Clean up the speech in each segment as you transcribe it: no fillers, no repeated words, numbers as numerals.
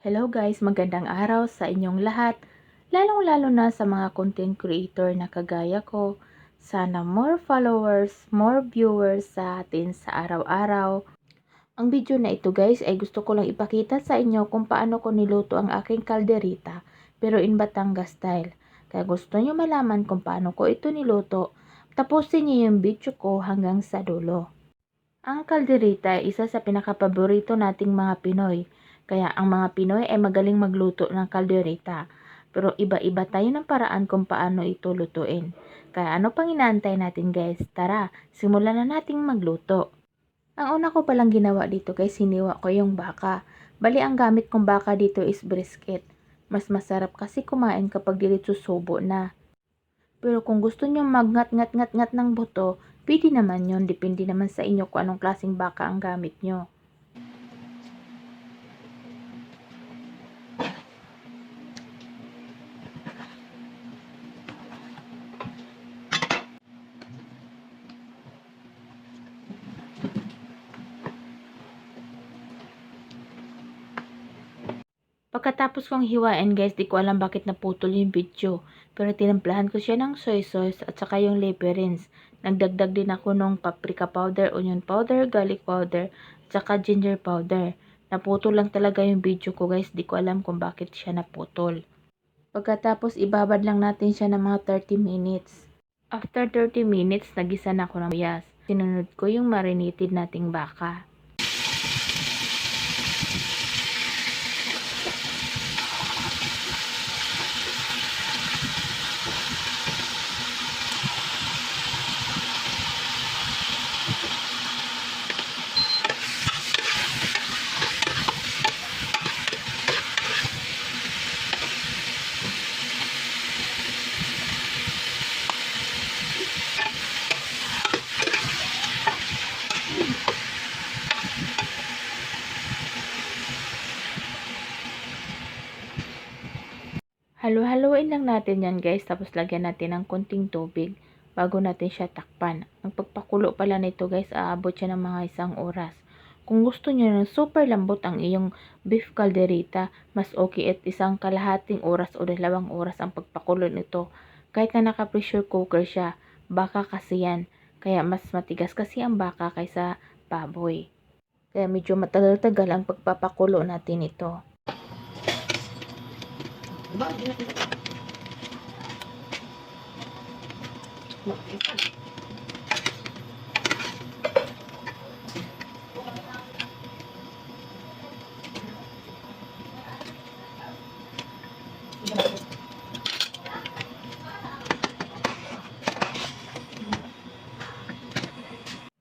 Hello guys, magandang araw sa inyong lahat, lalong-lalo na sa mga content creator na kagaya ko. Sana more followers, more viewers sa atin sa araw-araw. Ang video na ito guys ay gusto ko lang ipakita sa inyo kung paano ko niluto ang aking kalderita pero in Batangas style. Kaya gusto nyo malaman kung paano ko ito niluto, tapusin nyo yung video ko hanggang sa dulo. Ang kalderita ay isa sa pinakapaborito nating mga Pinoy. Kaya ang mga Pinoy ay magaling magluto ng kalderita. Pero iba-iba tayo ng paraan kung paano ito lutuin. Kaya ano pang inaantay natin guys? Tara, simulan na nating magluto. Ang una ko palang ginawa dito guys, hiniwa ko yung baka. Bali ang gamit kong baka dito is brisket. Mas masarap kasi kumain kapag diretso subo na. Pero kung gusto nyo magngat-ngat-ngat-ngat ng buto, pwede naman yon. Depende naman sa inyo kung anong klaseng baka ang gamit nyo. Pagkatapos kong hiwain guys, di ko alam bakit naputol yung video. Pero tinamplahan ko siya ng soy sauce at saka yung leperins. Nagdagdag din ako ng paprika powder, onion powder, garlic powder, at saka ginger powder. Naputol lang talaga yung video ko guys, di ko alam kung bakit siya naputol. Pagkatapos ibabad lang natin siya ng mga 30 minutes. After 30 minutes, nagisa na ako ng sibuyas. Sinunod ko yung marinated nating baka. Halo-haloin lang natin yan guys, tapos lagyan natin ng konting tubig bago natin siya takpan. Ang pagpakulo pala nito guys, aabot siya ng mga 1 oras. Kung gusto niyo ng super lambot ang iyong beef calderita, mas okay at 1.5 oras o 2 oras ang pagpakulo nito. Kahit na naka-pressure cooker siya, baka kasi yan. Kaya mas matigas kasi ang baka kaysa baboy. Kaya medyo matagal-tagal ang pagpapakulo natin ito.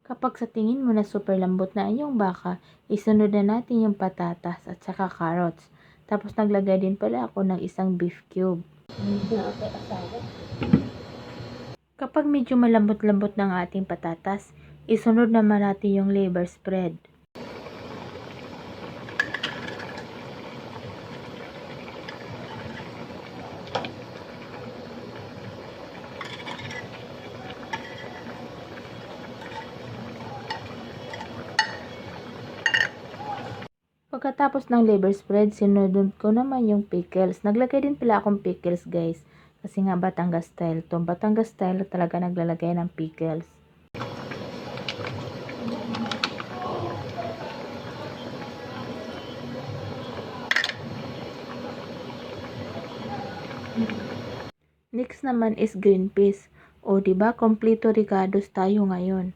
Kapag sa tingin mo na super lambot na yung baka, isunod na natin yung patatas at saka carrots. Tapos naglagay din pala ako ng isang beef cube. Kapag medyo malambot-lambot ng ating patatas, isunod naman natin yung liver spread. Pagkatapos ng liver spread, sinunod ko naman yung pickles. Naglagay din pala akong pickles guys. Kasi nga Batangas style. Itong Batangas style talaga naglalagay ng pickles. Next naman is green peas. O diba, kompleto ricados tayo ngayon.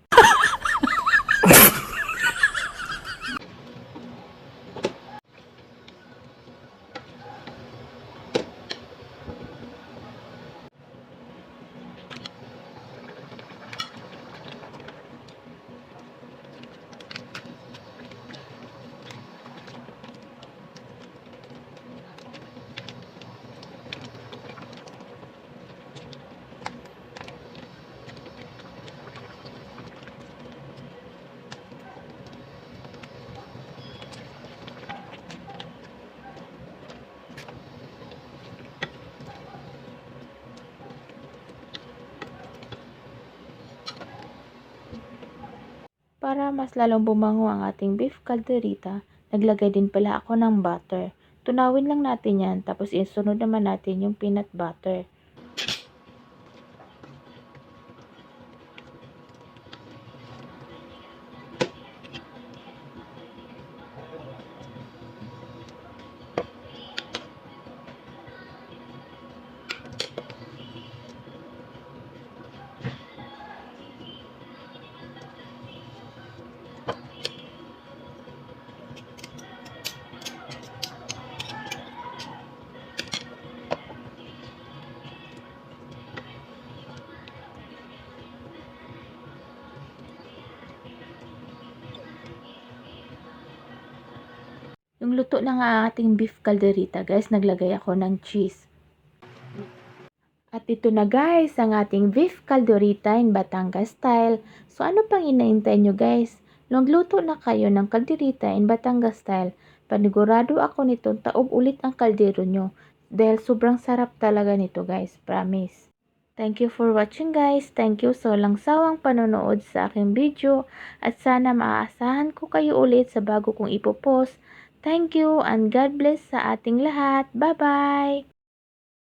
Para mas lalong bumango ang ating beef calderita, naglagay din pala ako ng butter. Tunawin lang natin yan. Tapos isunod naman natin yung peanut butter. Yung luto na nga ang ating beef calderita, guys, naglagay ako ng cheese. At ito na guys, ang ating beef calderita in Batangas style. So ano pang inaintay nyo guys? Magluto na kayo ng calderita in Batangas style. Panigurado ako nito, taob ulit ang kaldero nyo. Dahil sobrang sarap talaga nito guys, promise. Thank you for watching guys. Thank you sa walang sawang panonood sa aking video. At sana maaasahan ko kayo ulit sa bago kong ipopost. Thank you and God bless sa ating lahat. Bye-bye!